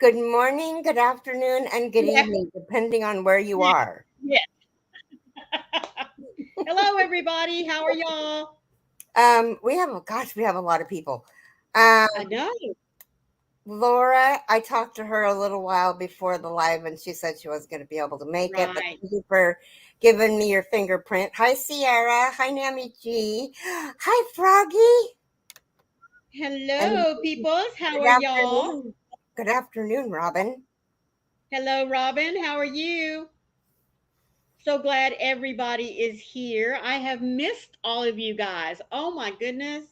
Good morning, good afternoon, and good Yeah, evening, depending on where you yeah, are. yeah. Hello, everybody. How are y'all? We have a lot of people. Um, I know. Laura, I talked to her a little while before the live, and she said she wasn't going to be able to make it. But Right. thank you for giving me your fingerprint. Hi, Sierra. Hi, Nami G. Hi, Froggy. And Hello, peoples. How good are y'all? afternoon. Good afternoon, Robin. Hello, Robin. How are you? So glad everybody is here. I have missed all of you guys. Oh my goodness.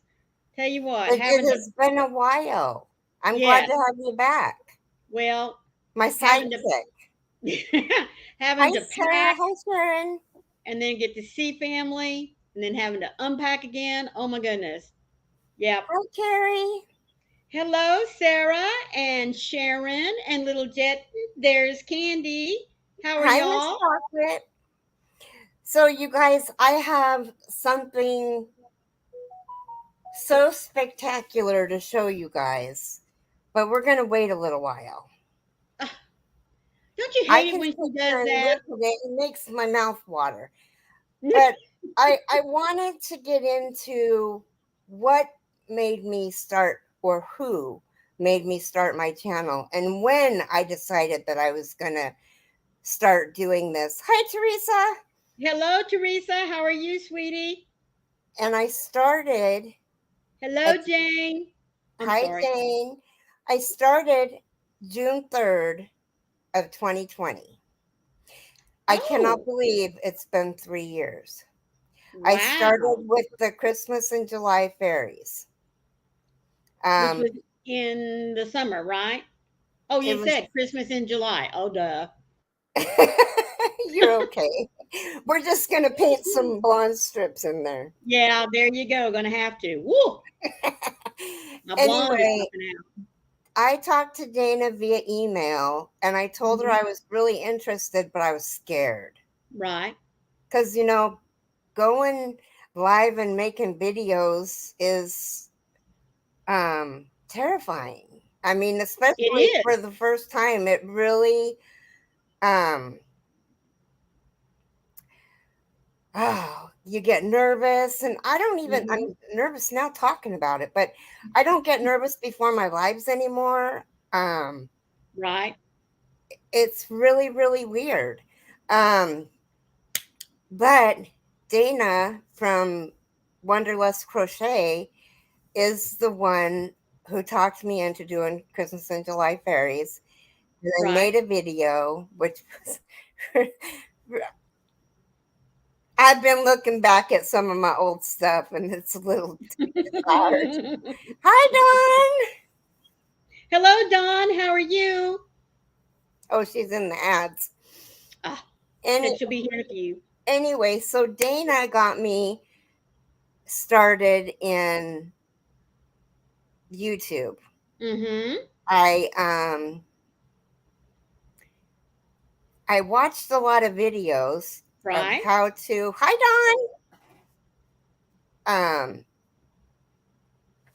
Tell you what, It has been a while. I'm glad yes, to have you back. well, My having to sidekick. Hi, having to Sarah. pack Hi, Sharon. and then get to see family and then having to unpack again. Oh my goodness. Yep. Hi, Keri. Hello, Sarah and Sharon and little Jet. There's Candy. How are Hi, Miss y'all? Chocolate. So, you guys, I have something so spectacular to show you guys, but we're going to wait a little while. Ugh, don't you I hate it can when sit she here does and that? look at it. It makes my mouth water. But I wanted to get into what made me start, or who made me start my channel, and when I decided that I was going to start doing this. Hi, Teresa. Hello, Teresa. How are you, sweetie? And I started Hello, at, Jane. I'm hi, sorry. Jane. I started June 3rd of 2020. I cannot Oh, believe it's been 3 years. I started wow. with the Christmas and July fairies. Which Um, was in the summer, right? Oh, it you was, said Christmas in July. Oh, duh. you're okay. We're just going to paint some blonde strips in there. Yeah, there you go. Gonna have to. Woo! My blonde is Anyway, coming out. I talked to Dana via email and I told her Mhm. I was really interested, but I was scared. Right. Because, going live and making videos is terrifying. I mean, It especially is. for the first time, it really, um, you get nervous. And Mhm. I'm nervous now talking about it, but I don't get nervous before my lives anymore. Um, Right. it's really, really weird. Um, but Dana from Wonderlust Crochet is the one who talked me into doing Christmas and July fairies. And I Right. made a video, which was, I've been looking back at some of my old stuff and it's a little hard. Hi, Dawn. Hello, Dawn. How are you? Oh, she's in the ads. Ah, said Any, she'll be here in a few. anyway, so Dana got me started in YouTube. Mm-hmm. I um I watched a lot of videos of Right. how to. Hi, Dawn.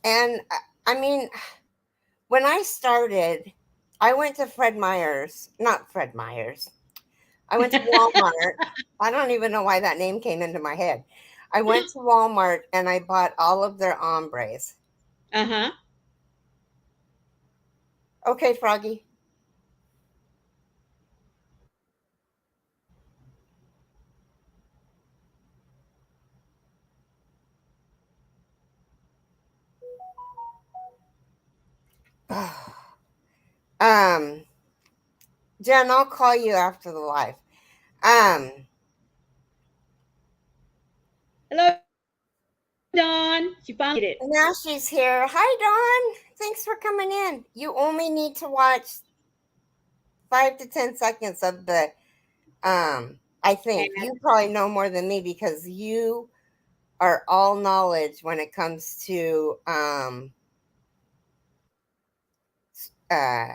And I mean, when I started, I went to Fred Meyer's, not Fred Meyer's. I went to Walmart. I don't even know why that name came into my head. I went to Walmart and I bought all of their ombres. Uh-huh. Okay, Froggy. um, Jen, I'll call you after the live. Um, Hello, Dawn. She finally made it. Now she's here. Hi, Dawn. Thanks for coming in. You only need to watch 5 to 10 seconds of the. I think And you probably know more than me because you are all knowledge when it comes to uh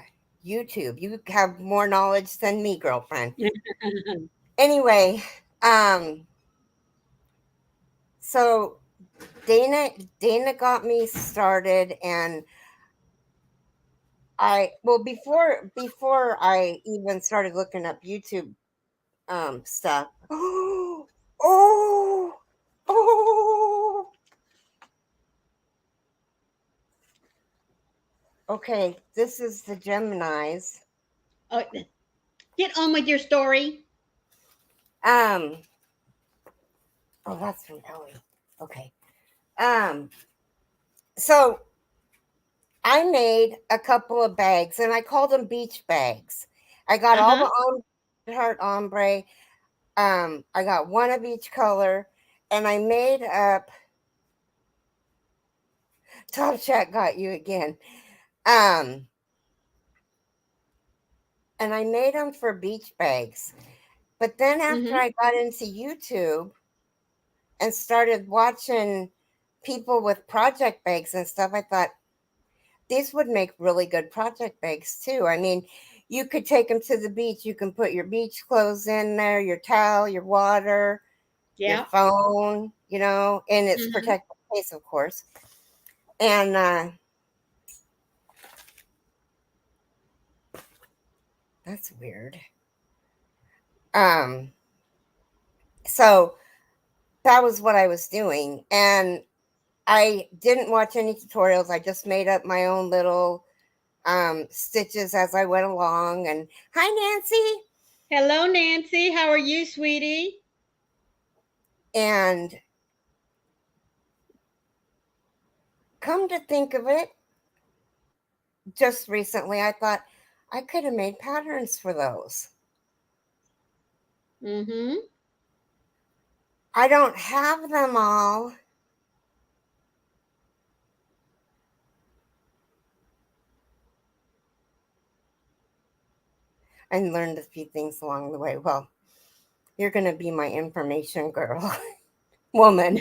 YouTube. You have more knowledge than me, girlfriend. Anyway, um, so Dana got me started, and before I even started looking up YouTube stuff. Oh, oh, oh. Okay, this is the Geminis. Oh, get on with your story. Um, oh, that's from Ellie. Okay. So I made a couple of bags and I called them beach bags. I got all Uh-huh. the heart ombre. I got one of each color, and I made up. Top Chat got you again. Um, and I made them for beach bags. But then after Mm-hmm. I got into YouTube and started watching people with project bags and stuff, I thought these would make really good project bags too. I mean, you could take them to the beach. You can put your beach clothes in there, your towel, your water, your Yeah. phone, in its Mm-hmm. protective case, of course. And that's weird. Um, so that was what I was doing. And I didn't watch any tutorials. I just made up my own little stitches as I went along. And hi, Nancy. Hello, Nancy. How are you, sweetie? And come to think of it, just recently I thought I could have made patterns for those. Mm-hmm. I don't have them all. And learned a few things along the way. Well, you're going to be my information girl, woman,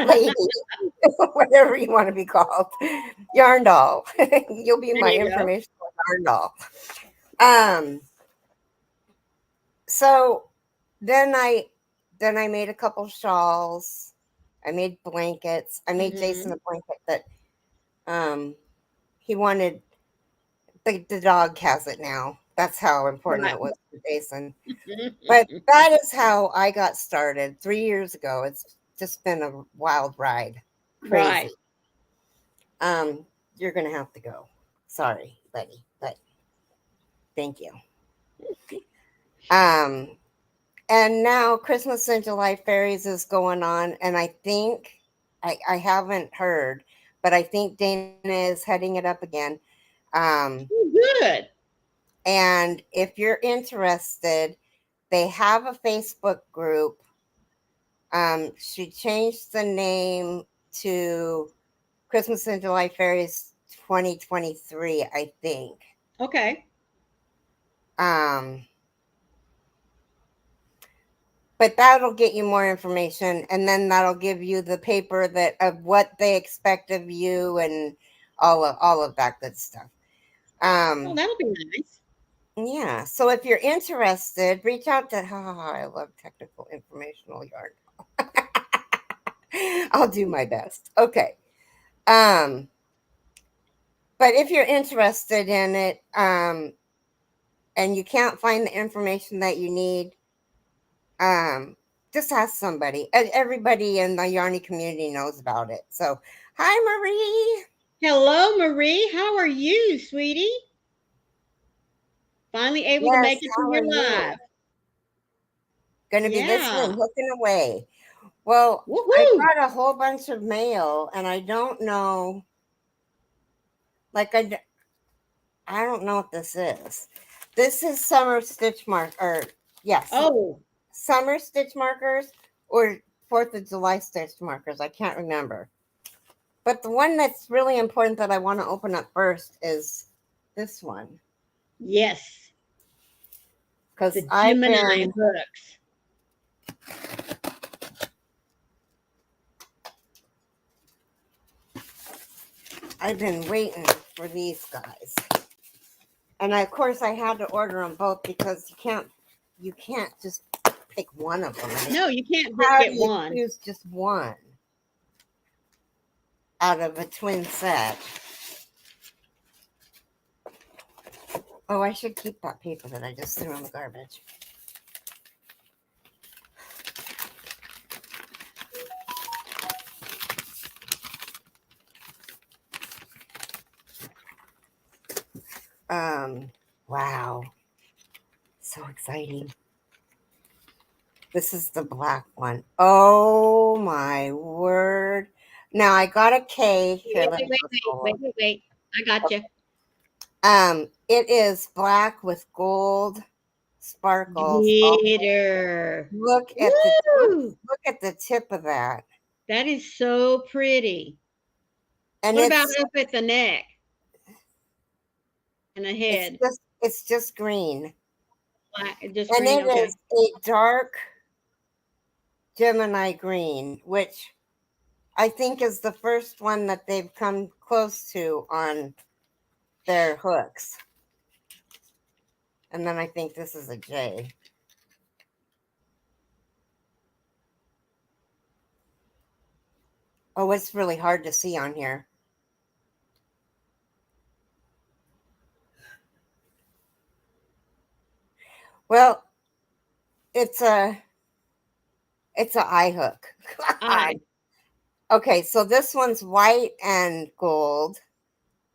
lady, whatever you want to be called. Yarn doll. You'll be There my you go. information yarn doll. Um, so then I made a couple shawls. I made blankets. I made Jason Mm-hmm. a blanket that um he wanted. The dog has it now. That's how important Right. it was for Jason. But that is how I got started 3 years ago. It's just been a wild ride. Right. Crazy. You're gonna have to go. Sorry, buddy, but thank you. Um, and now Christmas and July Fairies is going on, and I think I haven't heard, but I think Dana is heading it up again. Um, Good. and if you're interested, they have a Facebook group. She changed the name to Christmas and July Fairies 2023, I think. Okay. Um, but that'll get you more information, and then that'll give you the paper that of what they expect of you and all of that good stuff. Well, Um, that'll be nice. yeah. So if you're interested, reach out to. I love technical informational yarn. I'll do my best. Okay. Um, but if you're interested in it, and you can't find the information that you need, um, just ask somebody. Everybody in the Yarny community knows about it. So, hi, Marie. Hello, Marie. How are you, sweetie? Finally able to Yes, make it to how are your you? live. Going to be listening, Yeah. hooking away. Well, I Woohoo. got a whole bunch of mail, and I don't know. Like I don't know what this is. This is summer stitch mark, or yes, Oh, summer stitch markers or 4th of July stitch markers. I can't remember. But the one that's really important that I want to open up first is this one. yes. The Because Gemini books. I've been waiting for these guys. And of course I had to order them both because you can't just pick one of them. No, you can't just How do get you one. choose just one out of a twin set? Oh, I should keep that paper that I just threw in the garbage. Wow. So exciting. This is the black one. Oh my word. Now I got a K. Here, let me go solo. Wait. I got you. It is black with gold sparkles. Oh, Glitter. look at the Woo! look at the tip of that. That is so pretty. And What about up at the neck and the head? it's just green. Black, just And green. it Okay. is a dark Gemini green, which I think is the first one that they've come close to on their hooks. And then I think this is a J. Oh, it's really hard to see on here. Well, it's a eye hook. Eye. Okay, so this one's white and gold.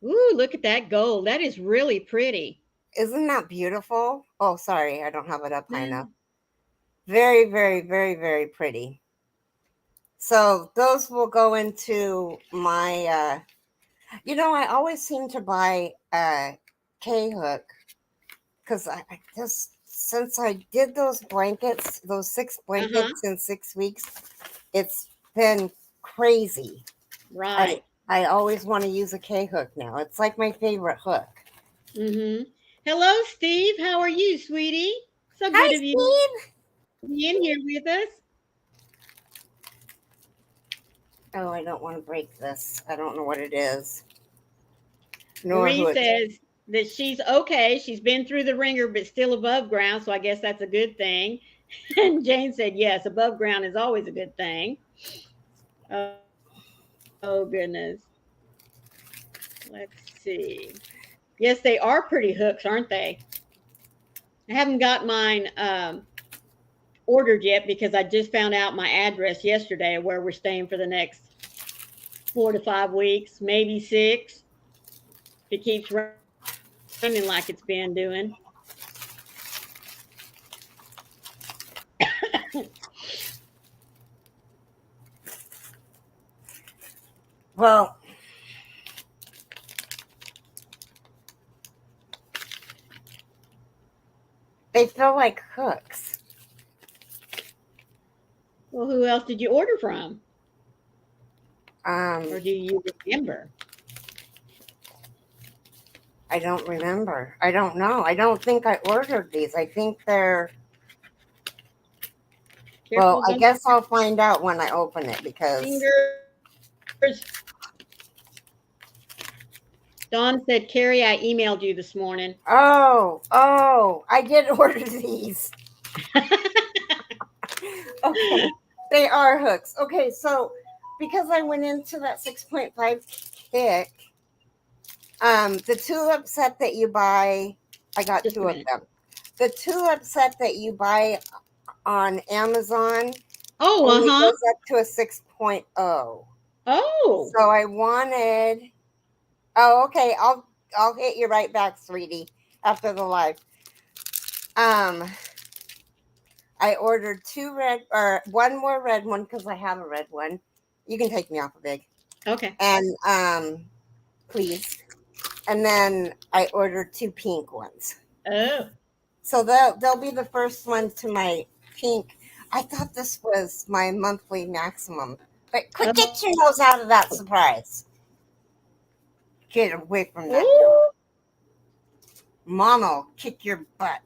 Ooh, look at that gold. That is really pretty. Isn't that beautiful? Oh, sorry, I don't have it up high enough. Mm. Very, very, very, very pretty. So those will go into my, I always seem to buy a K hook because I just, since I did those blankets, those 6 blankets in 6 weeks, it's been crazy. Right. I always want to use a K hook now. It's like my favorite hook. Mm-hmm. Hello, Steve. How are you, sweetie? So Hi, good of you Steve. to be in here with us. Oh, I don't want to break this. I don't know what it is. Nor who Marie it's. says that she's okay. She's been through the ringer, but still above ground. So I guess that's a good thing. And Jane said, yes, above ground is always a good thing. Oh goodness. Let's see. Yes, they are pretty hooks, aren't they? I haven't got mine ordered yet because I just found out my address yesterday where we're staying for the next 4 to 5 weeks, maybe 6. If it keeps running like it's been doing. Well, they feel like hooks. Well, who else did you order from? Um, Or do you remember? I don't remember. I don't know. I don't think I ordered these. I think they're. Careful, Well, I guess I'll find out when I open it because. Fingers. Dawn said, Keri, I emailed you this morning. Oh, I did order these. Okay, they are hooks. Okay, so because I went into that 6.5 kick, the tulip set that you buy, I got Just 2 of them. The tulip set that you buy on Amazon only goes up to a 6.0. Oh. So I wanted. Oh, okay. I'll hit you right back, sweetie, after the live. I ordered 2 red or 1 more red one because I have a red one. You can take me off a big. Okay. And please. And then I ordered 2 pink ones. Oh. So they'll be the first one to my pink. I thought this was my monthly maximum. But quick, get your nose out of that surprise. Get away from that. Mama will kick your butt.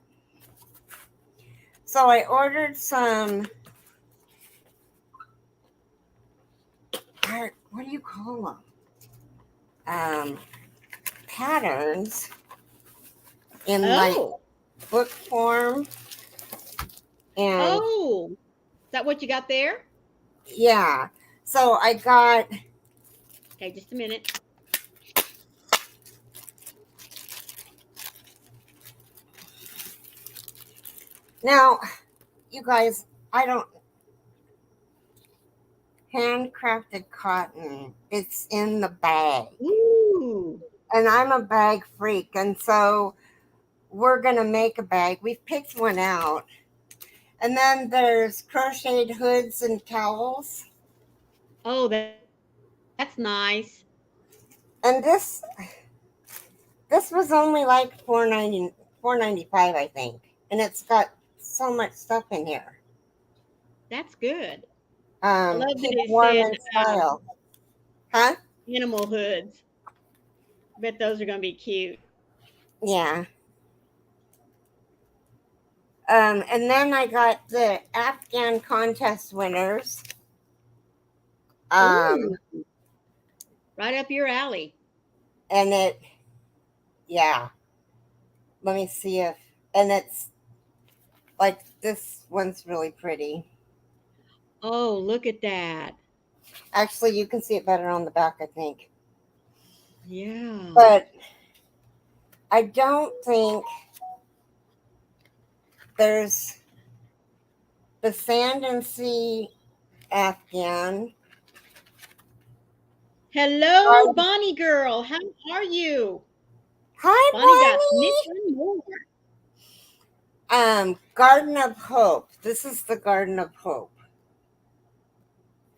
So I ordered some. What do you call them? Patterns in like book form. And is that what you got there? Yeah. So I got. Okay, just a minute. Now, you guys, I don't handcrafted cotton. It's in the bag. Ooh. And I'm a bag freak. And so we're going to make a bag. We've picked one out. And then there's crocheted hoods and towels. Oh, that's nice. And this was only like $4.95, I think. And it's got so much stuff in here. That's good. I love that Keep it warm said in style. Huh? animal hoods. Bet those are going to be cute. Yeah. And then I got the Afghan contest winners. Ooh, Um, right up your alley. and yeah, let me see if, and it's like this one's really pretty. Oh, look at that. Actually, you can see it better on the back, I think. Yeah. But I don't think there's the Sand and Sea Afghan. Hello, Garden, Bonnie girl. How are you? Hi, Bonnie got snitch Bonnie. and more. Garden of Hope. This is the Garden of Hope.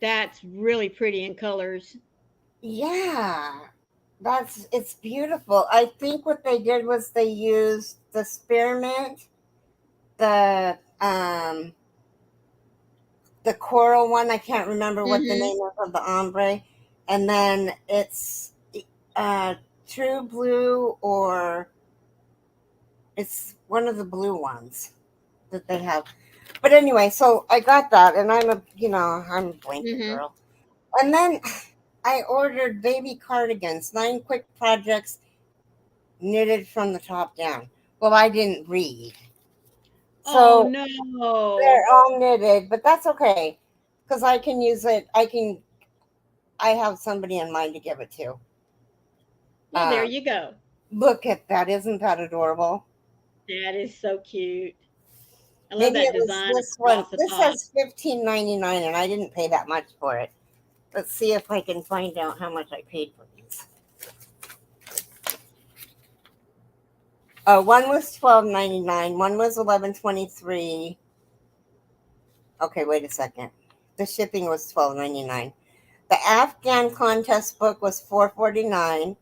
That's really pretty in colors. Yeah, it's beautiful. I think what they did was they used the spearmint, the the coral one. I can't remember what the Mm-hmm. name is of the ombre, and then it's uh true blue, or it's one of the blue ones that they have. But anyway, so I got that, and I'm a blanket Mm-hmm. girl. And then I ordered baby cardigans, 9 quick projects knitted from the top down. Well, I didn't read. Oh So no. they're all knitted, but that's okay because I can use it. I have somebody in mind to give it to. Well, there Um, you go. Look at that. Isn't that adorable? That is so cute. I love Maybe that it was design this one. across the This top. says $15.99, and I didn't pay that much for it. Let's see if I can find out how much I paid for these. One was $12.99. One was $11.23. Okay, wait a second. The shipping was $12.99. The Afghan contest book was $4.49.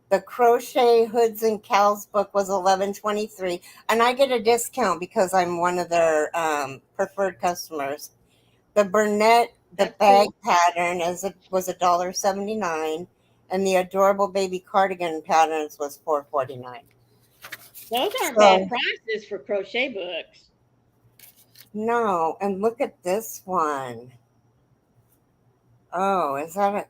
The crochet hoods and cows book was $11.23, and I get a discount because I'm one of their preferred customers. The Burnett, the That's bag cool. pattern was $1.79, and the adorable baby cardigan patterns was $4.49. Those aren't bad So prices for crochet books. no, and look at this one. Oh, is that a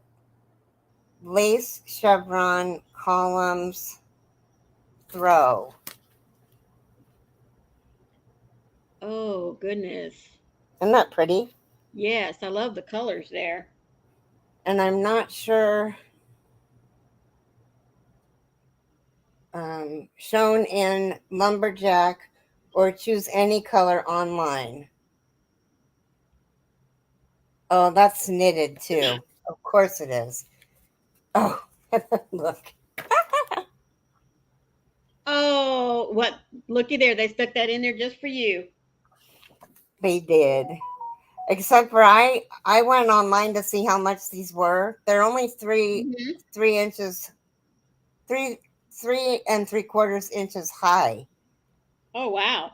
lace chevron columns throw? Oh goodness. Isn't that pretty? Yes, I love the colors there. And I'm not sure, shown in lumberjack or choose any color online. Oh, that's knitted too. Of course it is. Oh, look, Oh, what? Looky there. They stuck that in there just for you. they did. Except for I went online to see how much these were. They're only Hmm. 3 inches, three and 3/4 inches high. Oh, wow.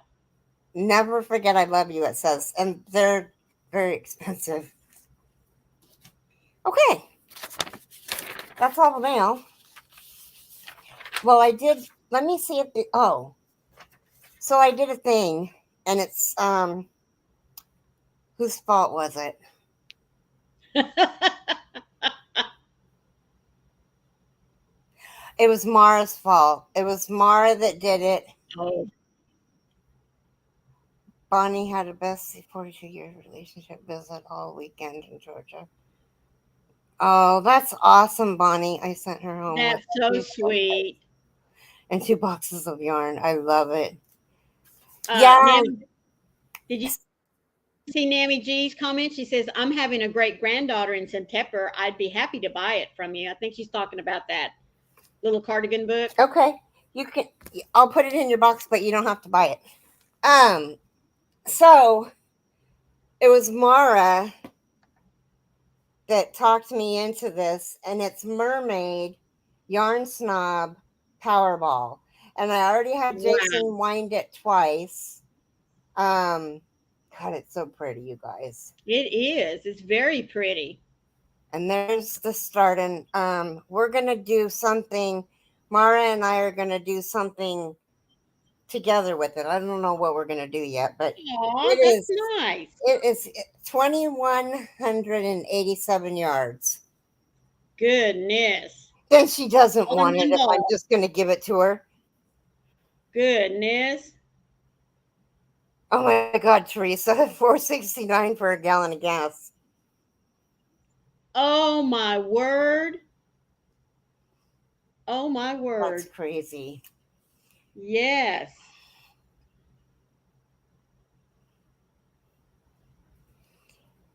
Never forget I love you, it says, and they're very expensive. Okay, that's all the mail. Well, I did. Let me see if so I did a thing, and it's whose fault was it? It was Mara's fault. It was Mara that did it. Oh, Bonnie had a best 42-year relationship visit all weekend in Georgia. Oh, that's awesome, Bonnie. I sent her home with that's so sweet. and 2 boxes of yarn. I love it. Now, Yeah, Did you see Nammy G's comment? She says, I'm having a great granddaughter in September. I'd be happy to buy it from you. I think she's talking about that little cardigan book. Okay, you can. I'll put it in your box, but you don't have to buy it. So it was Mara that talked me into this, and it's Mermaid Yarn Snob Powerball, and I already had Jason Wow. wind it twice. God, it's so pretty, you guys. It is. It's very pretty. And there's the start, and we're gonna do something. Mara and I are gonna do something together with it. I don't know what we're gonna do yet, but Aw, it that's is nice. it is 2,187 yards. Goodness. Then she doesn't On want it one if I'm ball. just gonna give it to her. Goodness. Oh my God, Teresa, 469 for a gallon of gas. Oh my word. Oh my That's word. crazy. Yes.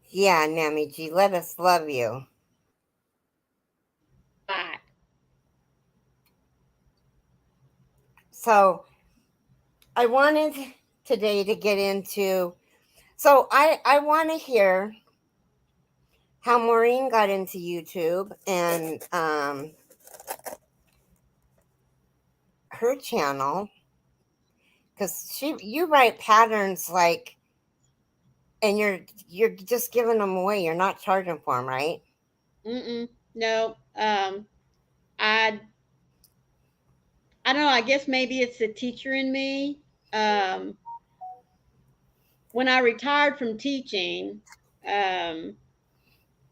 Yeah, Nami G, let us love you. Right. So I wanted today to get into. So I want to hear how Maureen got into YouTube and her channel, because you write patterns like, and you're just giving them away. You're not charging for them, right? Mm-mm. No. I I don't know. I guess maybe it's the teacher in me. Um, when I retired from teaching, um,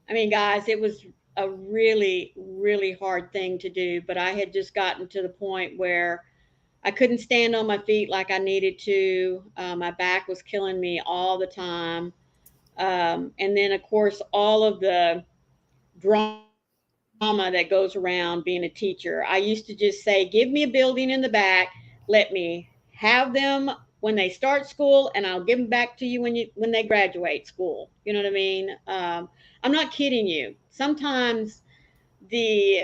I mean, guys, it was a really, really hard thing to do. But I had just gotten to the point where I couldn't stand on my feet like I needed to. My back was killing me all the time. And then, of course, all of the drama that goes around being a teacher. I used to just say, give me a building in the back, let me have them when they start school, and I'll give them back to you when they graduate school. You know what I mean? I'm not kidding you. Sometimes the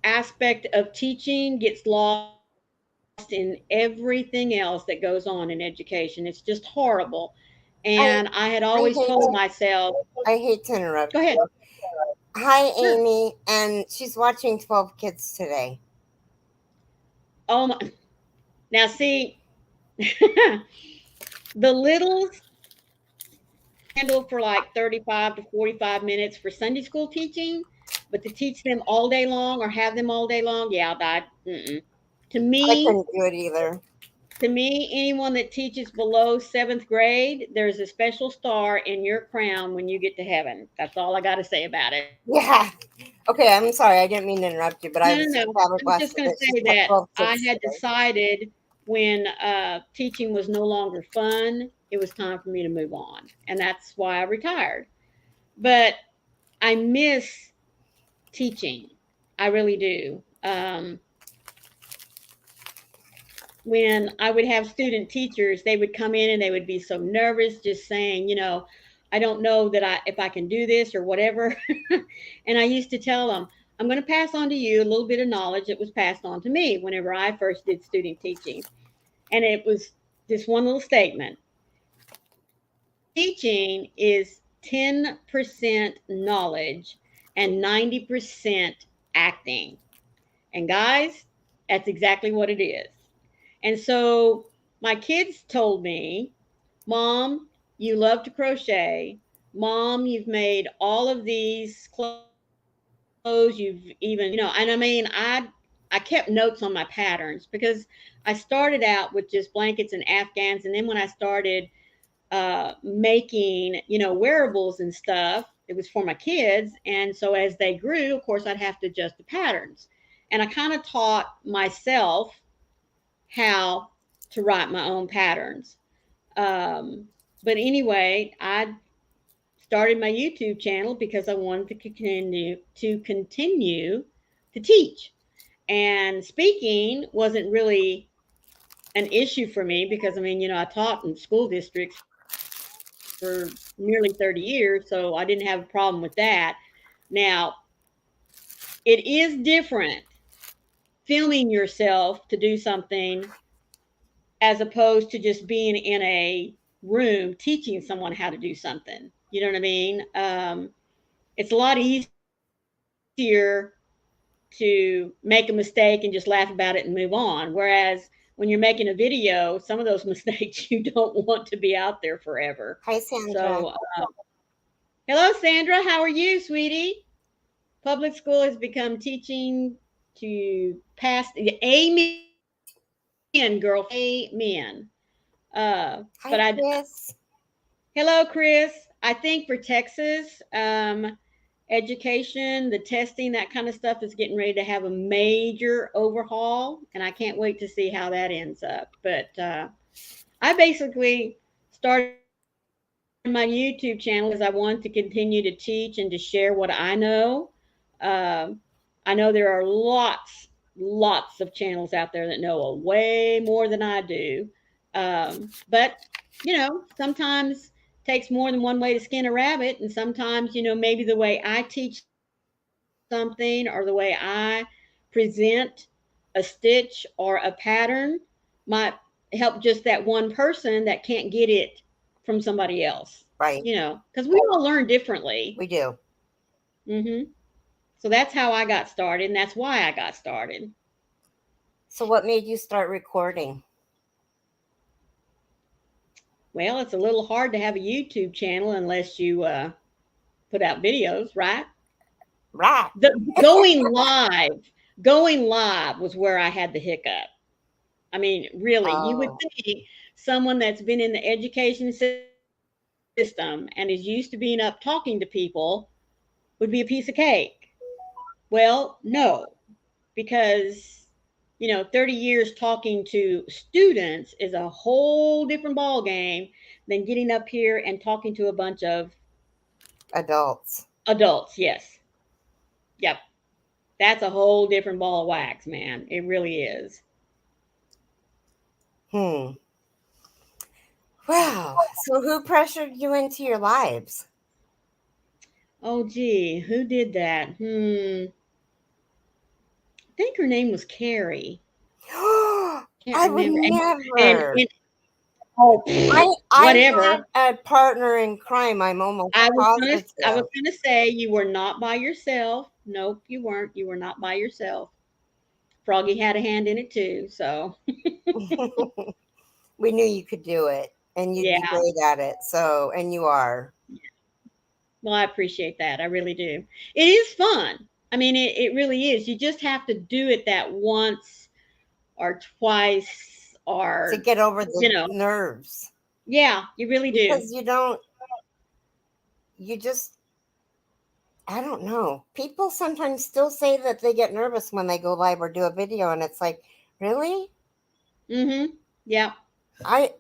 aspect of teaching gets lost in everything else that goes on in education. It's just horrible. And I had I always told I hate to, myself, I hate to go interrupt ahead. you. Hi, Sure. Amy, and she's watching 12 Kids today. Oh my. Now, see, the littles handle for like 35 to 45 minutes for Sunday school teaching, but to teach them all day long or have them all day long, yeah, that, mm-mm. To I me, couldn't do it either. anyone that teaches below seventh grade, there's a special star in your crown when you get to heaven. That's all I got to say about it. Yeah. Okay, I'm sorry. I didn't mean to interrupt you, but No, I no, was just no. I'm just flabbergasted going to that she's say got that 12 I kids had today. decided when teaching was no longer fun, it was time for me to move on. And that's why I retired. But I miss teaching. I really do. When I would have student teachers, they would come in and they would be so nervous, just saying, I don't know that if I can do this or whatever. And I used to tell them, I'm going to pass on to you a little bit of knowledge that was passed on to me whenever I first did student teaching. And it was this one little statement: teaching is 10% knowledge and 90% acting. And guys, that's exactly what it is. And so my kids told me, Mom, you love to crochet. Mom, you've made all of these clothes. You've even, and I mean, I kept notes on my patterns because I started out with just blankets and afghans, and then when I started making, wearables and stuff, it was for my kids. And so as they grew, of course, I'd have to adjust the patterns. And I kind of taught myself how to write my own patterns. But anyway, I started my YouTube channel because I wanted to continue to teach. And speaking wasn't really an issue for me because I mean, I taught in school districts for nearly 30 years, so I didn't have a problem with that. Now, it is different filming yourself to do something as opposed to just being in a room teaching someone how to do something. You know what I mean? It's a lot easier to make a mistake and just laugh about it and move on. Whereas when you're making a video, some of those mistakes you don't want to be out there forever. Hi, So, Sandra. hello, Sandra. How are you, sweetie? Public school has become teaching to pass. Amen, girlfriend. Amen. But Hi, Chris. hello, Chris. I think for Texas, education, the testing, that kind of stuff is getting ready to have a major overhaul, and I can't wait to see how that ends up. But I basically started my YouTube channel because I wanted to continue to teach and to share what I know. Um, I know there are lots of channels out there that know a way more than I do. But sometimes takes more than one way to skin a rabbit, and sometimes maybe the way I teach something or the way I present a stitch or a pattern might help just that one person that can't get it from somebody else. Right. Because we all learn differently. We do. hmm So that's how I got started, and that's why I got started. So, what made you start recording? Well, it's a little hard to have a YouTube channel unless you put out videos, right? Right. The going live was where I had the hiccup. I mean, really, you would Oh, think someone that's been in the education system and is used to being up talking to people would be a piece of cake. Well, no, because 30 years talking to students is a whole different ball game than getting up here and talking to a bunch of adults. adults. Yes. Yep. That's a whole different ball of wax, man. It really is. Hmm. Wow. So, who pressured you into your lives? Oh, gee, who did that? I think her name was Keri. Can't I would remember. And never. oh, I whatever. had a partner in crime. I'm almost I was positive. gonna say you were not by yourself. Nope, you weren't. You were not by yourself. Froggy had a hand in it too. So We knew you could do it, and you'd be yeah. great at it. So, and you are. Well, I appreciate that. I really do. It is fun. I mean, it really is. You just have to do it that once or twice To or get over the you know. nerves, Yeah, you really do. because you don't. You just. I don't know. People sometimes still say that they get nervous when they go live or do a video, and it's like, really? Yeah. I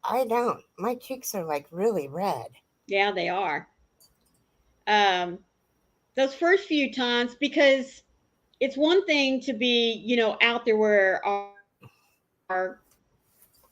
I don't. My cheeks are like really red. Yeah, they are. Um, those first few times because it's one thing to be, out there where our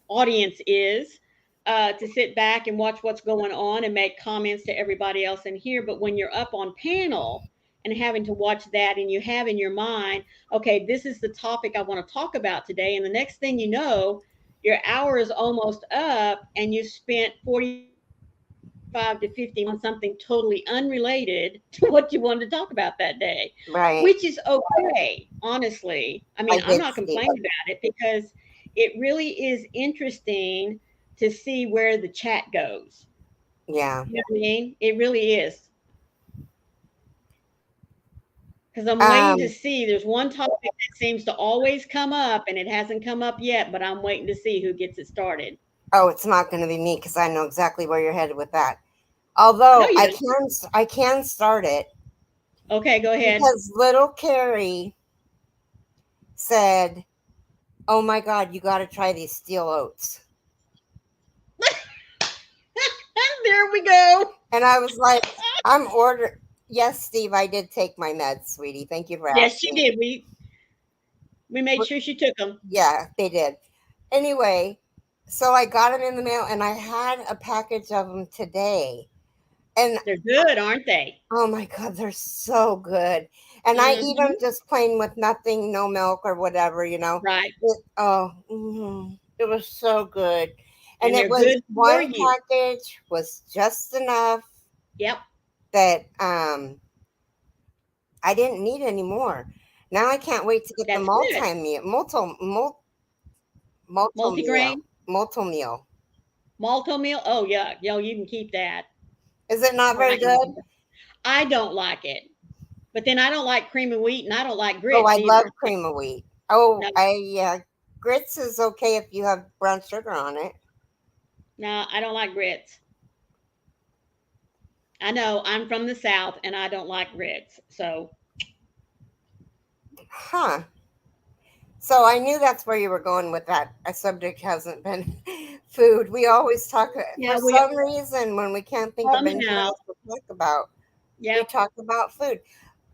audience is, to sit back and watch what's going on and make comments to everybody else in here. But when you're up on panel and having to watch that and you have in your mind, okay, this is the topic I want to talk about today. And the next thing you know, your hour is almost up and you spent 45 to 50 minutes on something totally unrelated to what you wanted to talk about that day, which is Right. okay, honestly. I mean, I'm I not did complaining see. about it because it really is interesting to see where the chat goes. Yeah. You know what I mean? It really is. Because I'm waiting to Um. see. There's one topic that seems to always come up, and it hasn't come up yet, but I'm waiting to see who gets it started. Oh, it's not going to be me because I know exactly where you're headed with that. No, Although you don't. I can start it Okay, go ahead. because little Keri said, "Oh my God, you got to try these steel oats." There we go. And I was like, "I'm order." Yes, Steve, I did take my meds, sweetie. Thank you for Yes, she asking. did. We made sure she took them. Yeah, they did. Anyway, so I got them in the mail, and I had a package of them today. And They're good, aren't they? oh my God, they're so good. And I eat them Hmm. just plain with nothing, no milk or whatever, you know. Right. It was so good. And And it they're was good for one you. package was just enough Yep. that I didn't need any more. Now I can't wait to get the That's good. multi meal. Multigrain, Multi meal. malto meal. Oh yeah, yo, you can keep that. Is it not All very right, you can good? keep that. I don't like it, but then I don't like cream of wheat, and I don't like Oh, grits I love either. cream of wheat. Oh, No, grits is okay if you have brown sugar on it. no, I don't like grits. I know I'm from the South, and I don't like grits. So Huh. So I knew that's where you were going with that. A subject hasn't been food. We always talk for yeah, we some reason when we can't think of anything somehow, else to talk about. We yep, talk about food.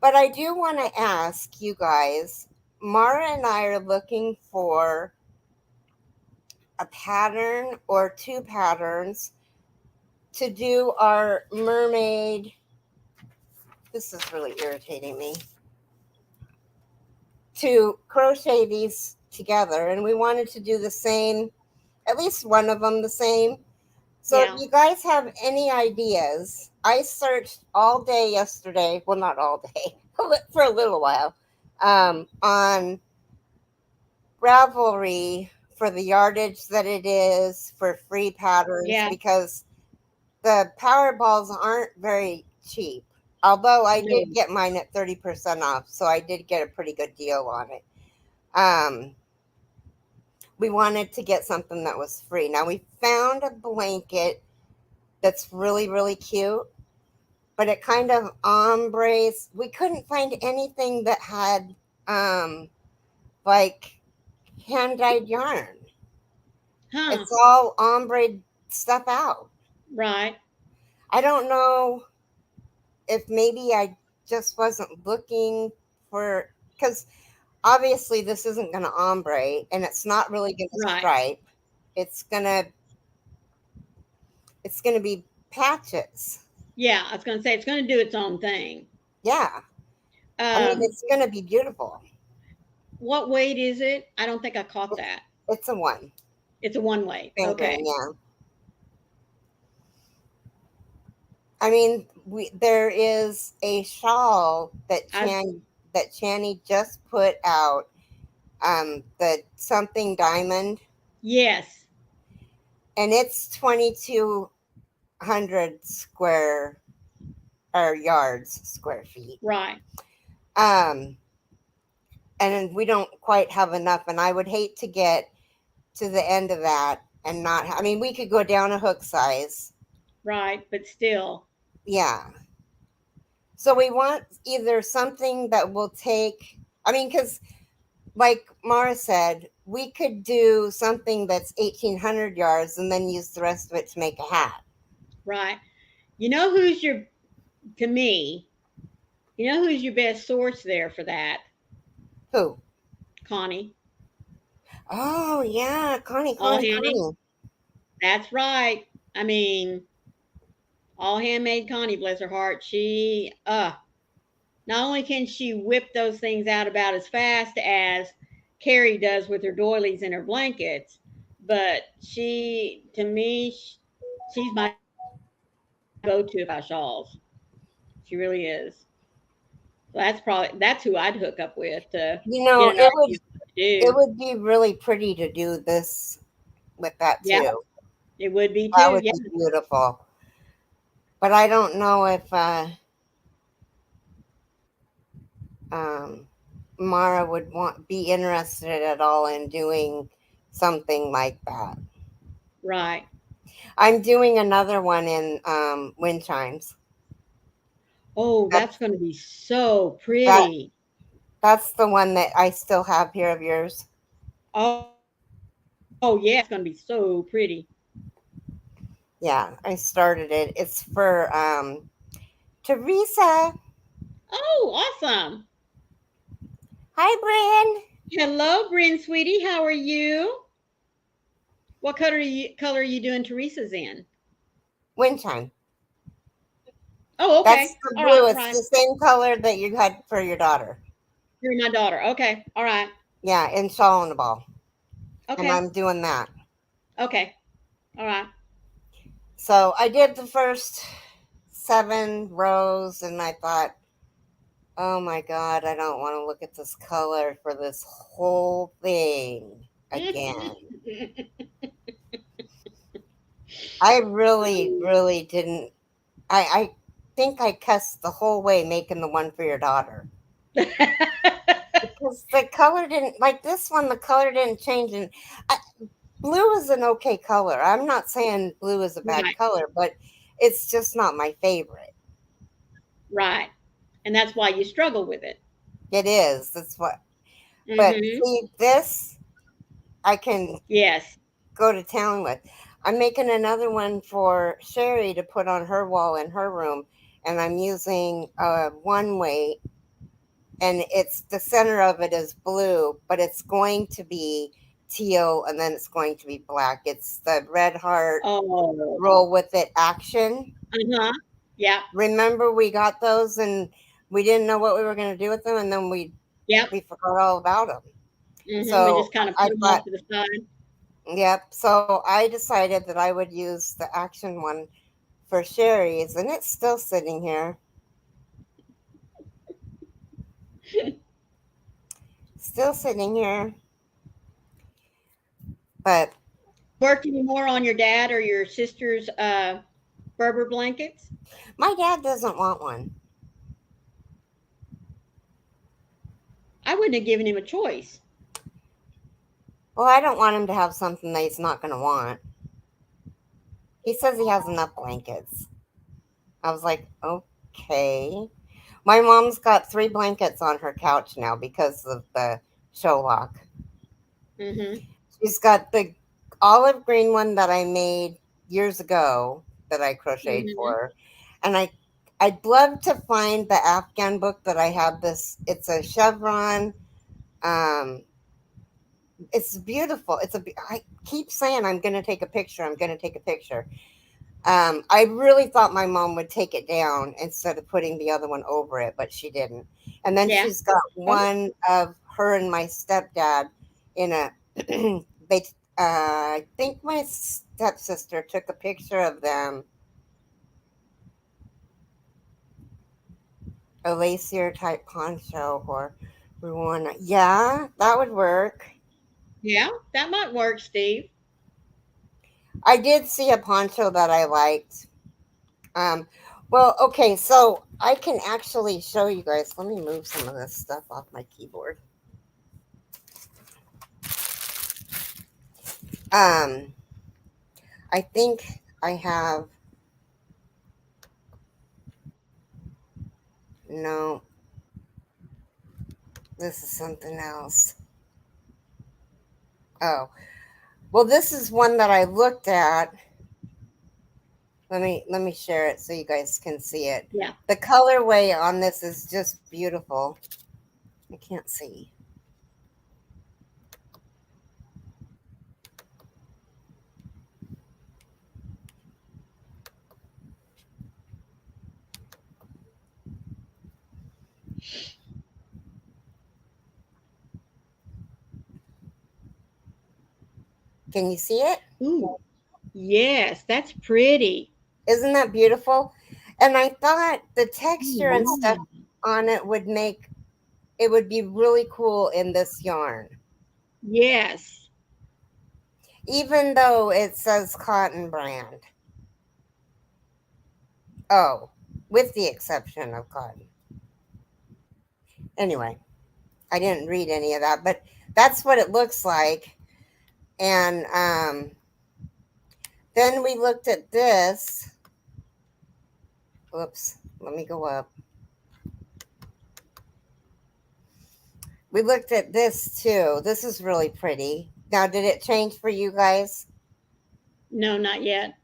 But I do want to ask you guys. Mara and I are looking for a pattern or two patterns to do our mermaid. This is really irritating me. To crochet these together, and we wanted to do the same, at least one of them the same. So if yeah, you guys have any ideas, I searched all day yesterday, well, not all day, for a little while, on Ravelry for the yardage that it is for free patterns yeah, because the power balls aren't very cheap. Although I did no, get mine at 30% off, so I did get a pretty good deal on it. Um, we wanted to get something that was free. Now we found a blanket that's really, really cute, but it kind of ombres. We couldn't find anything that had um, like hand dyed yarn. huh? It's all ombre stuff out. Right, I don't know if maybe I just wasn't looking for, because obviously this isn't going to ombre and it's not really going to right, stripe. It's gonna it's gonna be patches. yeah. I was gonna say it's gonna do its own thing. Yeah, I mean Um, it's gonna be beautiful. what weight is it? I don't think I caught that. It's a one It's a one weight. fingering. Okay. Yeah, I mean there is a shawl that I Channy just put out. The something diamond, yes, and it's 2,200 square or yards, square feet. right, Um, and we don't quite have enough, and I would hate to get to the end of that and not. I mean, we could go down a hook size. right, but still, Yeah. So we want either something that will take. I mean, because like Mara said, we could do something that's 1,800 yards and then use the rest of it to make a hat. right. You know who's your to me? You know who's your best source there for that? Who? Connie. Oh yeah, Connie, All Connie, handmade. Connie. That's right. I mean, all handmade Connie, bless her heart. She not only can she whip those things out about as fast as Keri does with her doilies and her blankets, but she to me she's my go-to about shawls. She really is. So that's who I'd hook up with to You get know, an idea of what to it do. would be really pretty to do this with that Yeah, too. it would be That too. would Yeah, be beautiful. But I don't know if um, Mara would want be interested at all in doing something like that. right. I'm doing another one in wind chimes. Oh, that's That's going to be so that pretty. that's the one that I still have here of yours. Oh yeah, it's going to be so pretty. Yeah, I started it. It's for Teresa. Oh, awesome. Hi, Bryn. Hello, Bryn, sweetie. How are you? What color are you doing Teresa's in? Wind chime. Oh, That's okay. the All right, blue. all It's right. the same color that you had for your daughter. You're my daughter. Okay. All right. Yeah, in shawl and a ball. And Okay. I'm doing that. Okay. All right. So I did the first 7 rows and I thought, oh my God, I don't want to look at this color for this whole thing again. I really, really didn't. I think I cussed the whole way making the one for your daughter. Because the color didn't, like this one, the color didn't change. And I, blue is an okay color. I'm not saying blue is a bad Right. color, but it's just not my favorite. Right. And that's why you struggle with it. It is. That's what. But Mm-hmm. see, this I can Yes. go to town with. I'm making another one for Sherry to put on her wall in her room, and I'm using one weight, and it's the center of it is blue, but it's going to be teal, and then it's going to be black. It's the Red Heart Oh. Roll with It action. Uh-huh. Yeah. Remember, we got those, and we didn't know what we were going to do with them, and then we Yep. forgot all about them. Mm-hmm. We So just kind of I put them thought, off to the side. yep. So I decided that I would use the action one for Sherry's, and it's still sitting here. Still sitting here. But Worked any more on your dad or your sister's Berber blankets? my dad doesn't want one. I wouldn't have given him a choice. Well, I don't want him to have something that he's not going to want. He says he has enough blankets. I was like, okay. My mom's got 3 blankets on her couch now because of the show lock. Mm-hmm. She's got the olive green one that I made years ago that I crocheted for Mm-hmm. her. And I'd love to find the Afghan book that I have this. It's a chevron. Um, it's beautiful. I keep saying I'm going to take a picture. I'm going to take a picture. I really thought my mom would take it down instead of putting the other one over it, but she didn't. And then Yeah. she's got Oh. one of her and my stepdad in a. they, I think my stepsister took a picture of them, a lacier type poncho, or we want. Yeah, that would work. Yeah, that might work, Steve. I did see a poncho that I liked. Um, well, okay, so I can actually show you guys. Let me move some of this stuff off my keyboard. Um, I think I have. No, this is something else. Oh, well, this is one that I looked at. Let me share it so you guys can see it. Yeah. The colorway on this is just beautiful. I can't see. Can you see it? Ooh. Yes, that's pretty. Isn't that beautiful? And I thought the Oh, texture and stuff wow. on it would make it would be really cool in this yarn. Yes. Even though it says cotton brand. Oh, with the exception of cotton. Anyway, I didn't read any of that, but that's what it looks like. And then we looked at this. Whoops, let me go up. We looked at this too. This is really pretty. Now, did it change for you guys? No, not yet.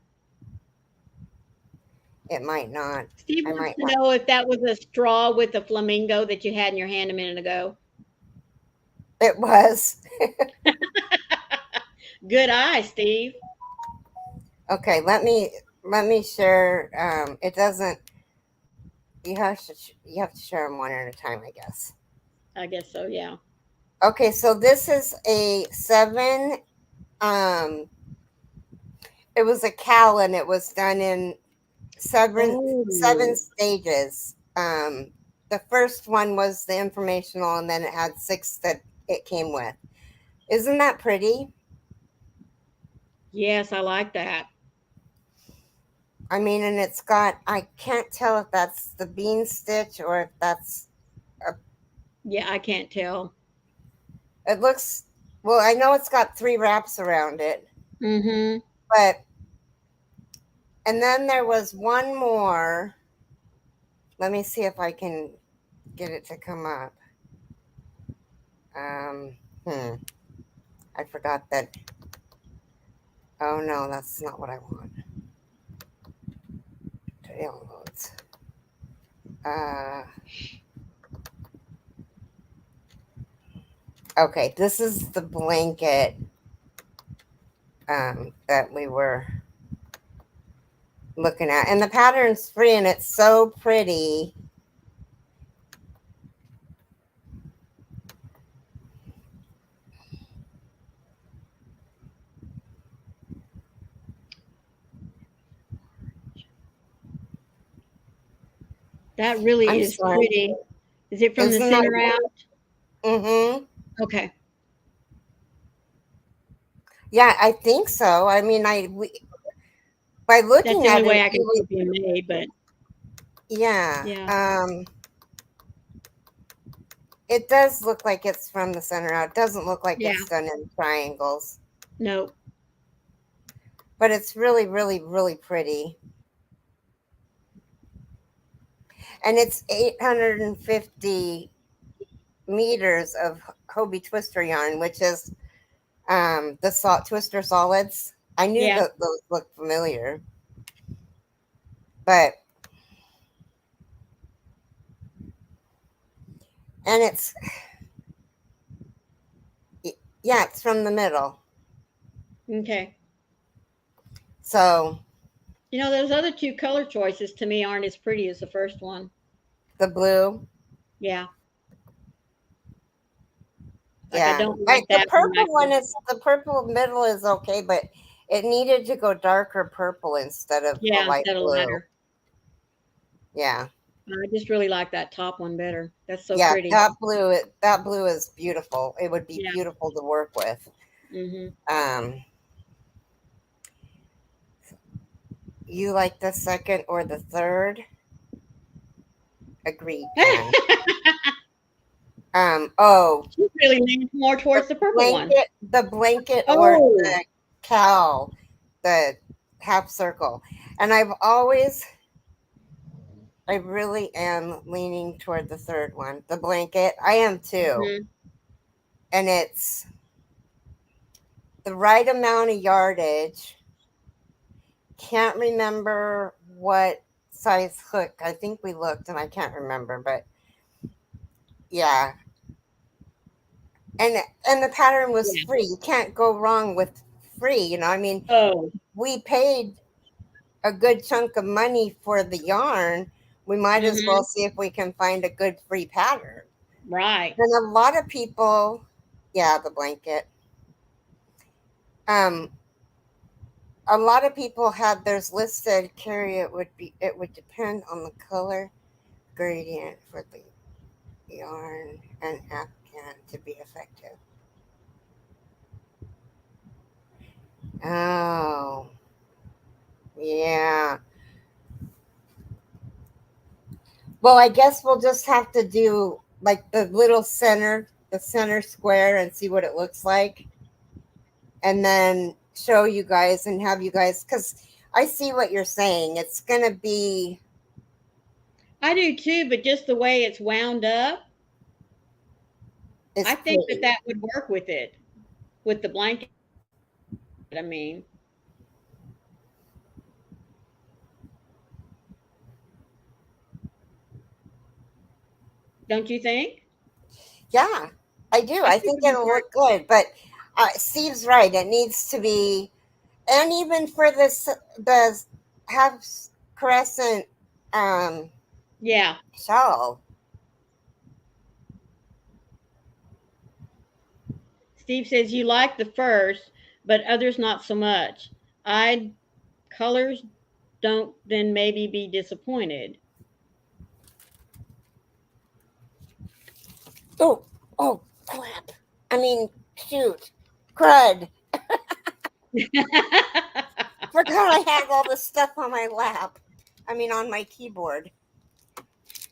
It might not. Steve I wants might to not. know if that was a straw with a flamingo that you had in your hand a minute ago. It was. Good eye, Steve. Okay, let me share. It doesn't. You have to share them one at a time, I guess. I guess so, yeah. Okay, so this is a 7. Um, it was a cal, and it was done in seven Oh, stages. The first one was the informational, and then it had 6 that it came with. Isn't that pretty? yes, I like that. I mean, and it's got, I can't tell if that's the bean stitch or if that's, a, Yeah, I can't tell. it looks, well, I know it's got 3 wraps around it, Mm-hmm. but, and then there was one more. Let me see if I can get it to come up. Um, hmm, I forgot that. Oh no, that's not what I want. Downloads. Uh, okay, this is the blanket that we were looking at, and the pattern's free, and it's so pretty. That really I'm is sorry. pretty. Is it from the Isn't that? center out? Mm-hmm. Okay. Yeah, I think so. I mean, by That's looking the only at it, way I can see it being made, but yeah. yeah. It does look like it's from the center out. It doesn't look like Yeah. it's done in triangles, No. but it's really, really, really pretty. And it's 850 meters of Hobie Twister yarn, which is the Twister solids. I knew Yeah. that those looked familiar, but and yeah, it's from the middle. Okay. So Those other two color choices to me aren't as pretty as the first one. the blue, Yeah. Like I yeah, don't like the that one. purple one is the purple middle is okay, but it needed to go darker purple instead of a Yeah, light instead of blue. lighter. Yeah, I just really like that top one better. That's so yeah, pretty. that blue is beautiful. It would be Yeah. beautiful to work with. Mhm. Um, you like the second or the third? Agreed, Jen. Oh, She really leans more the towards the purple one. the blanket or Oh. the cowl, the half circle. And I really am leaning toward the third one, the blanket. I am too. Mhm. And it's the right amount of yardage. Can't remember what size hook. I think we looked and I can't remember, but yeah. And the pattern was Yeah. free. You can't go wrong with free, I mean, Oh. we paid a good chunk of money for the yarn. We might as well Mhm. see if we can find a good free pattern. Right. And a lot of people, yeah, the blanket. Um, a lot of people had theirs listed. Keri, it would depend on the color gradient for the yarn and afghan to be effective. Oh, yeah. Well, I guess we'll just have to do like the center square, and see what it looks like, and then show you guys and have you guys, because I see what you're saying. It's gonna be I do too, but just the way it's wound up, it's I think that pretty. that would work with it, with the blanket. I mean, don't you think? Yeah, I do. I I think think it would it'll work. look good, but Steve's right. It needs to be, and even for this, the have crescent Yeah. shell. Steve says you like the first, but others not so much. I colors don't then maybe be disappointed. Oh, oh, crap. I mean, shoot. Crud. Forgot I had all this stuff on my lap. I mean, on my keyboard.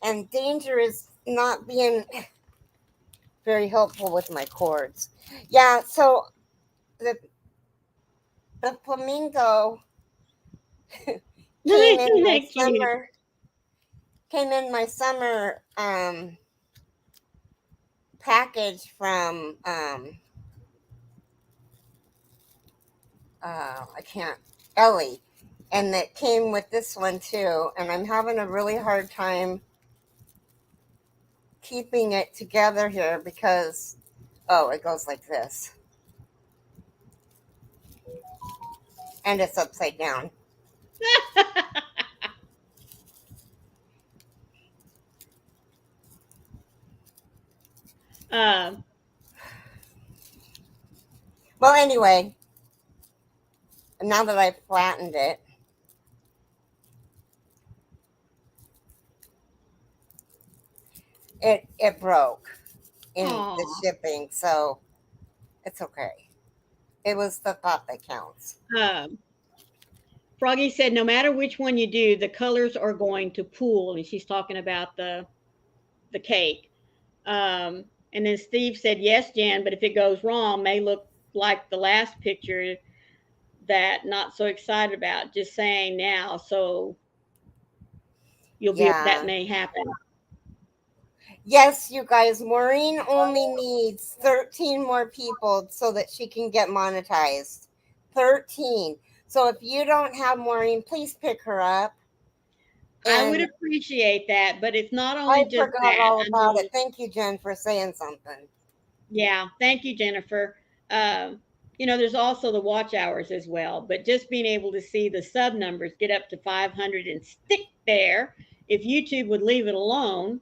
And danger is not being very helpful with my chords. Yeah, so the the flamingo came in Isn't my that cute? summer came in my summer package from I can't Ellie, and it came with this one too, and I'm having a really hard time keeping it together here because it goes like this and it's upside down. uh, Well, anyway, now that I've flattened it, it broke in the aw. shipping, so it's okay. It was the thought that counts. Um, Froggy said no matter which one you do, the colors are going to pool, and she's talking about the cake. And then Steve said, yes, Jan, but if it goes wrong, may look like the last picture that not so excited about. Just saying now, so you'll be that Yeah. may happen. Yes, you guys, Maureen only needs 13 more people so that she can get monetized. 13. So if you don't have Maureen, please pick her up. I would And appreciate that, but it's not I only just forgot that. all I about mean, it. Thank you, Jen, for saying something. yeah, thank you, Jennifer. Um, there's also the watch hours as well, but just being able to see the sub numbers get up to 500 and stick there, if YouTube would leave it alone,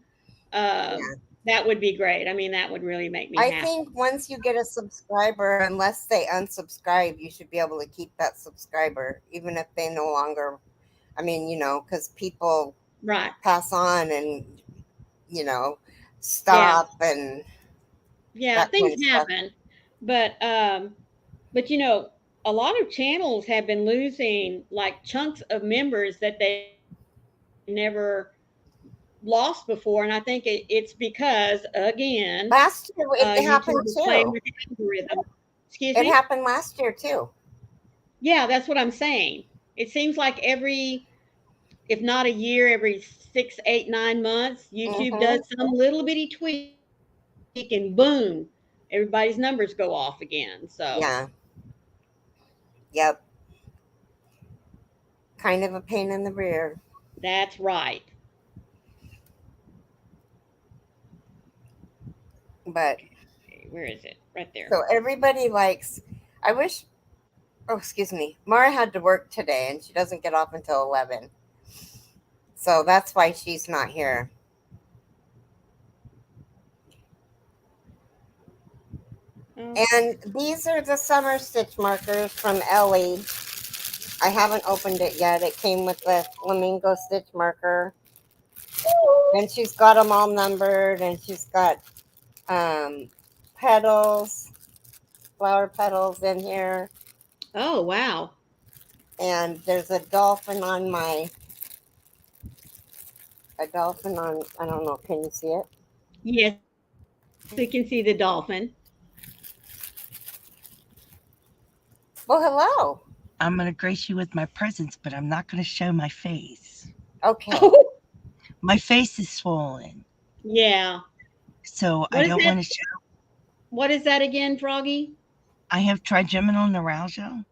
Yeah. that would be great. I mean, that would really make me I happy. think once you get a subscriber, unless they unsubscribe, you should be able to keep that subscriber, even if they no longer, I mean, because people Right. pass on and, you know, Yeah. stop and Yeah, that kind things of stuff. happen. But a lot of channels have been losing like chunks of members that they never lost before, and I think it's because again, Last year, it YouTube is happened playing with the too. algorithm. Excuse me? It happened last year too. Yeah, that's what I'm saying. It seems like if not a year, every 6, 8, 9 months, YouTube Hmm. does some little bitty tweak and boom, everybody's numbers go off again. So Yeah. Yep. Kind of a pain in the rear. that's right. But Okay, where is it? Right there. so everybody likes, I wish, oh, excuse me. Mara had to work today and she doesn't get off until 11. So that's why she's not here. Okay. And these are the summer stitch markers from Ellie. I haven't opened it yet. It came with the flamingo stitch marker. And she's got them all numbered and she's got um, petals, flower petals in here. Oh, wow. And there's a dolphin on I don't know, can you see it? Yes, we can see the dolphin. Well, hello. I'm going to grace you with my presence, but I'm not going to show my face. Okay. Oh, My face is swollen, yeah. so I What is don't that? want to show. What is that again, Froggy? I have trigeminal neuralgia,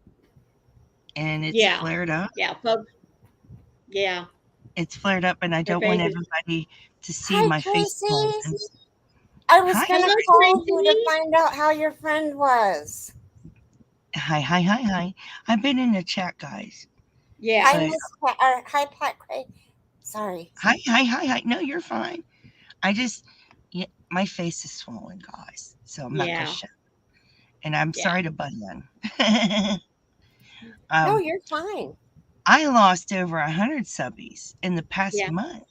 and it's Yeah. flared up. Yeah, folks. Yeah. It's flared up, and I Her don't want face is. everybody to see Hi, my face swollen. Tracy. I was Hi. going to Hello, call you to Tracy. find out how your friend was. Hi, hi, hi, hi. I've been in the chat, guys. Yeah. Hi, But Miss hi, Pat Cray. Sorry. hi, hi, hi, hi. No, you're fine. I just, yeah, my face is swollen, guys. So I'm not gonna Yeah. show. And I'm Yeah. sorry to butt in. No, um, you're fine. I lost over 100 subbies in the past Yeah. month.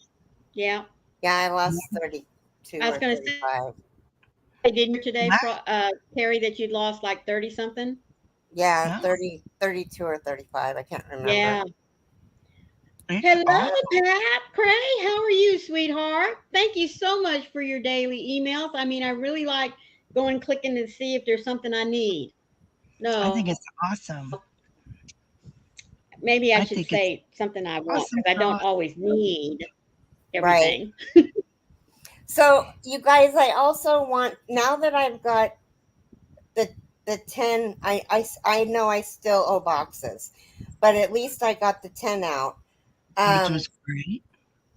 Yeah. Yeah, I lost 32 I was or going to say, 35. didn't you today, La- Carrie, that you'd lost like 30 something? Yeah, No, 32 or 35. I can't remember. Yeah. it's Hello, awful. Pat Cray. How are you, sweetheart? Thank you so much for your daily emails. I mean, I really like going clicking to see if there's something I need. I No, think it's awesome. maybe I I should think it's say something I want awesome because I don't sauce. always need Right. everything. So, you guys, I also want, now that I've got the the 10, I know I still owe boxes, but at least I got the 10 out. Which Um, was great.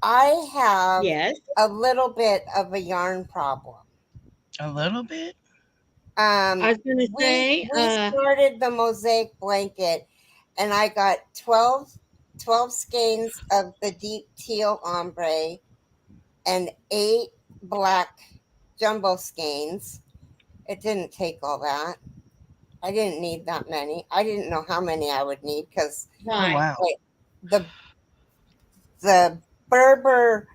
I have Yes. a little bit of a yarn problem. A little bit. I was going to say, We started the mosaic blanket, and I got 12 skeins of the deep teal ombre and 8 black jumbo skeins. It didn't take all that. I didn't need that many. I didn't know how many I would need because Oh right. wow. the the Berber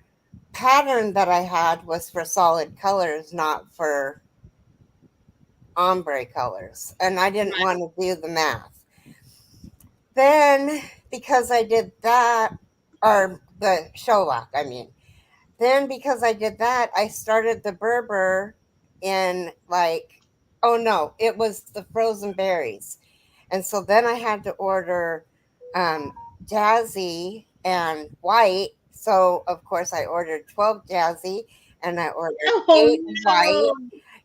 pattern that I had was for solid colors, not for ombre colors, and I didn't Right. want to do the math. Then, because I did that, or the Sholak, I mean, then because I did that, I started the Berber in like, oh no, it was the frozen berries. And so then I had to order um, jazzy and white. So, of course, I ordered 12 jazzy and I ordered Oh 8 white. no.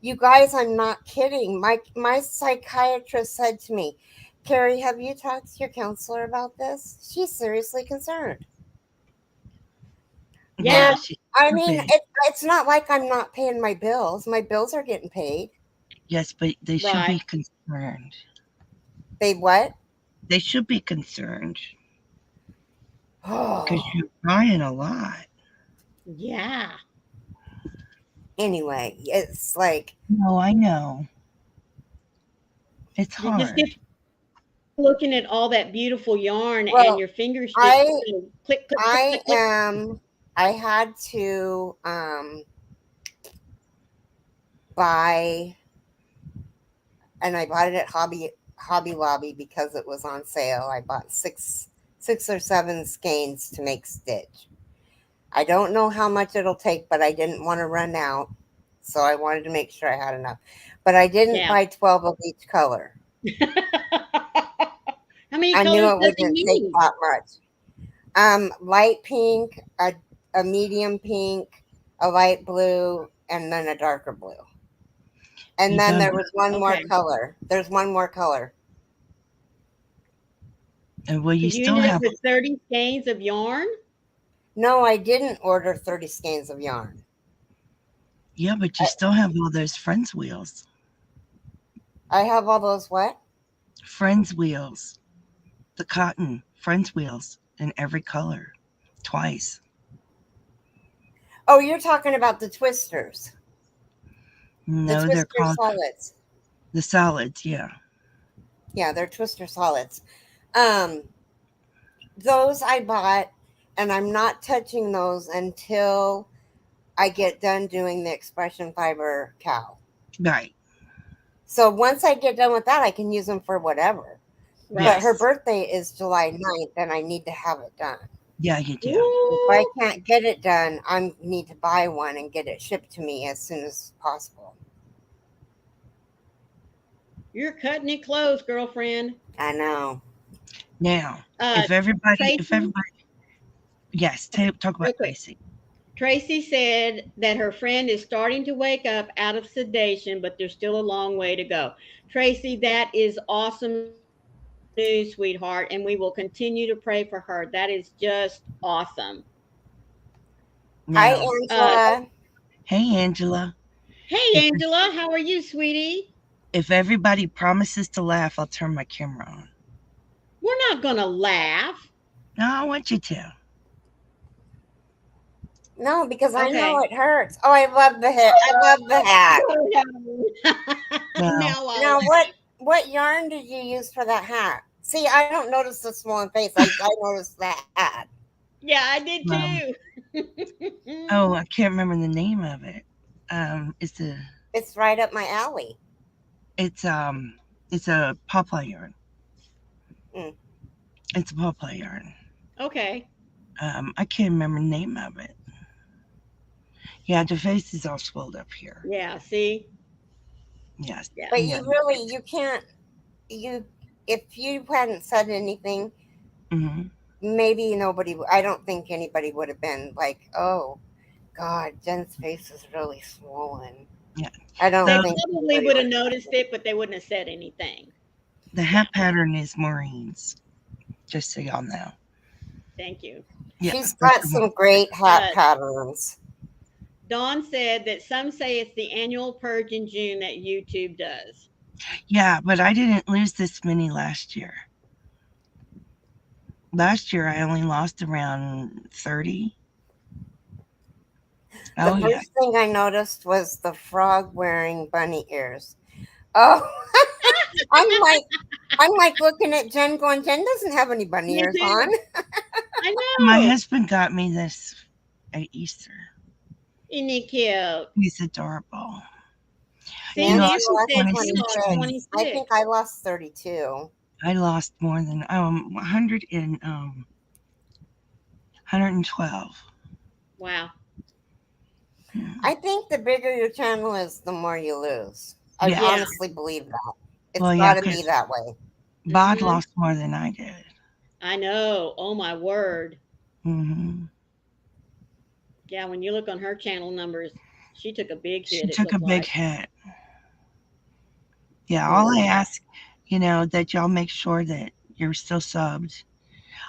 You guys, I'm not kidding. My psychiatrist said to me, Keri, have you talked to your counselor about this? She's seriously concerned. Yeah, Yeah. And she's I super mean, big. it's not like I'm not paying my bills. My bills are getting paid. Yes, but they should Right. be concerned. They what? They should be concerned because Oh, you're buying a lot. Yeah. anyway, it's like, No, I know. It's You just hard. get looking at all that beautiful yarn and well, your fingers just I click, click, click, I click, click. am I had to buy, and I bought it at Hobby Lobby because it was on sale. I bought six or seven skeins to make stitch. I don't know how much it'll take, but I didn't want to run out, so I wanted to make sure I had enough. But I didn't Yeah. buy 12 of each color. How many I knew colors it does he wouldn't take need? that much. Light pink, a medium pink, a light blue, and then a darker blue. And You then got there was one more Okay. color. There's one more color. and well, So you you still ended up have. with 30 skeins of yarn? No, I didn't order 30 skeins of yarn. Yeah, but you I, still have all those friends wheels. I have all those what? Friends wheels. The cotton friends wheels in every color, twice. Oh, you're talking about the twisters. The No, they're twister called solids. the solids. Yeah. Yeah, they're twister solids. Um, those I bought, and I'm not touching those until I get done doing the expression fiber cow. Right. So once I get done with that, I can use them for whatever. But Right. her Yes. birthday is July 9th, and I need to have it done. Yeah, you do. If I Ooh, can't get it done, I need to buy one and get it shipped to me as soon as possible. you're cutting it close, girlfriend. I know. Now, Uh, if Tracy, everybody, yes, talk about real quick. Tracy. Tracy said that her friend is starting to wake up out of sedation, but there's still a long way to go. Tracy, that is awesome news, sweetheart, and we will continue to pray for her. That is just awesome. Hi, Now, Uh, Angela. hey Angela, hey, if Angela, how are you, sweetie? If everybody promises to laugh, I'll turn my camera on. We're not going to laugh. No, I want you to. No, because I know Okay. it hurts. Oh, I love the hat. I love the hat. Well, Now I'll Now, laugh. what yarn did you use for that hat? See, I don't notice the swollen face. I noticed the hat. Yeah, I did um, too. oh, I can't remember the name of it. It's a, It's right up my alley. it's it's a pawpaw yarn. Mm. It's a pawpaw yarn. Okay. I can't remember the name of it. Yeah, the face is all swelled up here. Yeah, see? Yes, Yeah. But yeah. you can't, you, if you hadn't said anything, Hmm. maybe nobody, I don't think anybody would have been like, oh, God, Jen's face is really swollen. Yeah. I don't They So think probably anybody would would have have. noticed it, but they wouldn't have said anything. the Yeah. hat pattern is Maureen's. Just so y'all know. Thank you. Yeah, She's that's got the one. some great hat Uh, patterns. Dawn said that some say it's the annual purge in June that YouTube does. Yeah, but I didn't lose this many last year. Last year I only lost around 30. The Oh yeah. first thing I noticed was the frog wearing bunny ears. Oh, I'm like, I'm like looking at Jen, going, Jen doesn't have any bunny Me ears on. too. I My know. husband got me this at Easter. Isn't he cute? He's adorable. He See, Nancy lost Nancy lost said she 26 lost 26. pounds. I think 26. I lost 32. I lost more than 100 and 112. Wow. I think the bigger your channel is, the more you lose. I Yeah. Yeah. honestly believe that. It's Well, yeah, got to be because that way. Bod Hmm. lost more than I did. I know. Oh my word. Hmm. Yeah, when you look on her channel numbers, she took a big She hit, it took a looked big like. hit. Yeah, all I Hmm. ask, that y'all make sure that you're still subbed.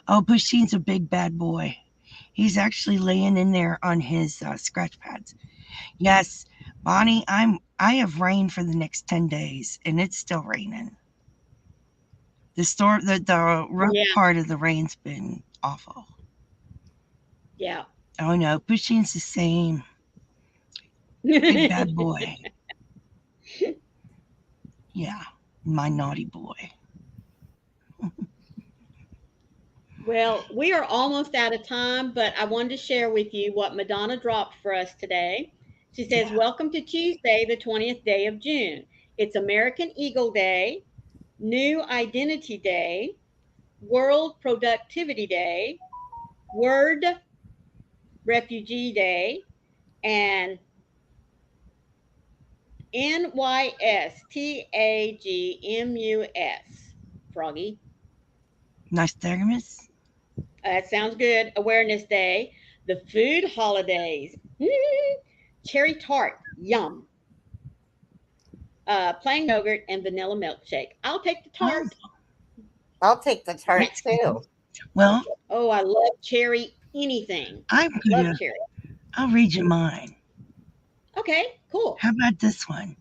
Oh, Pusheen's a big bad boy. He's actually laying in there on his scratch pads. Yes, Bonnie, I have rain for the next 10 days, and it's still raining. The rough Yeah. part of the rain's been awful. Yeah. Oh no, Pusheen's the same big bad boy. Yeah, my naughty boy. Well, we are almost out of time, but I wanted to share with you what Madonna dropped for us today. She says, Yeah, welcome to Tuesday, the 20th day of June. It's American Eagle Day, New Identity Day, World Productivity Day, Word Refugee Day, and NYSTAGMUS. Froggy. Nostradamus. That sounds good. Awareness Day, the food holidays, cherry tart, yum, plain yogurt, and vanilla milkshake. I'll take the Oh, tart. I'll take the tart that's good. too. Well, Oh, I love cherry anything. I'm Love gonna. cherry. I'll read you mine. Okay, cool. How about this one?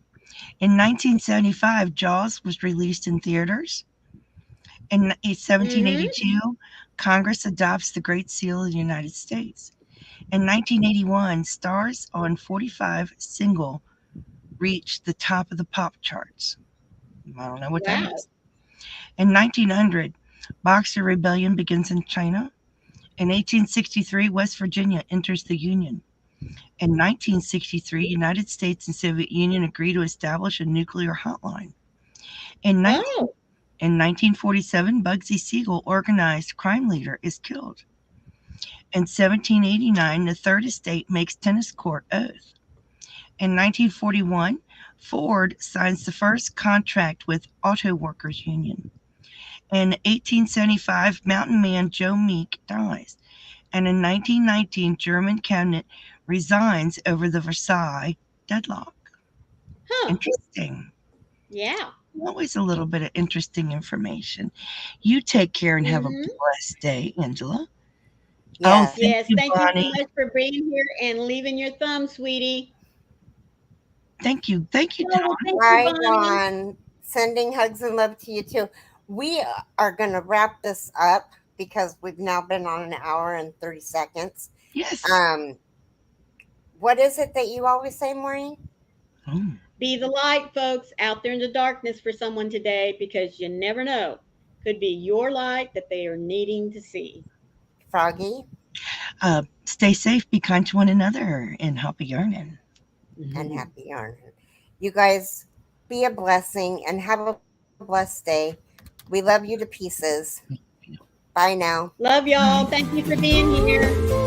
In 1975, Jaws was released in theaters. In Mm-hmm. 1782, Congress adopts the Great Seal of the United States. In 1981, Stars on 45 single reached the top of the pop charts. I don't know what that Wow. is. In 1900, Boxer Rebellion begins in China. In 1863, West Virginia enters the Union. In 1963, United States and Soviet Union agree to establish a nuclear hotline. In, 19, Oh, in 1947, Bugsy Siegel, organized crime leader, is killed. In 1789, the Third Estate makes tennis court oath. In 1941, Ford signs the first contract with Auto Workers Union. In 1875, mountain man Joe Meek dies. And in 1919, German cabinet resigns over the Versailles deadlock. huh. Interesting. Yeah. Always a little bit of interesting information. You take care and have a Mm-hmm. blessed day, Angela. Oh, Yes. thank Yes. you, Thank you so Bonnie. much for being here and leaving your thumb, sweetie. Thank you. Thank you, Oh, Dawn. well, thank you, Right Bonnie. on. Sending hugs and love to you too. We are going to wrap this up because we've now been on an hour and 30 seconds. Yes. What is it that you always say, Maureen? Oh, Be the light, folks, out there in the darkness for someone today, because you never know. Could be your light that they are needing to see. Froggy stay safe, be kind to one another, and happy yarning. and happy yarning. You guys be a blessing and have a blessed day. We love you to pieces. Bye now. Love y'all. Thank you for being here.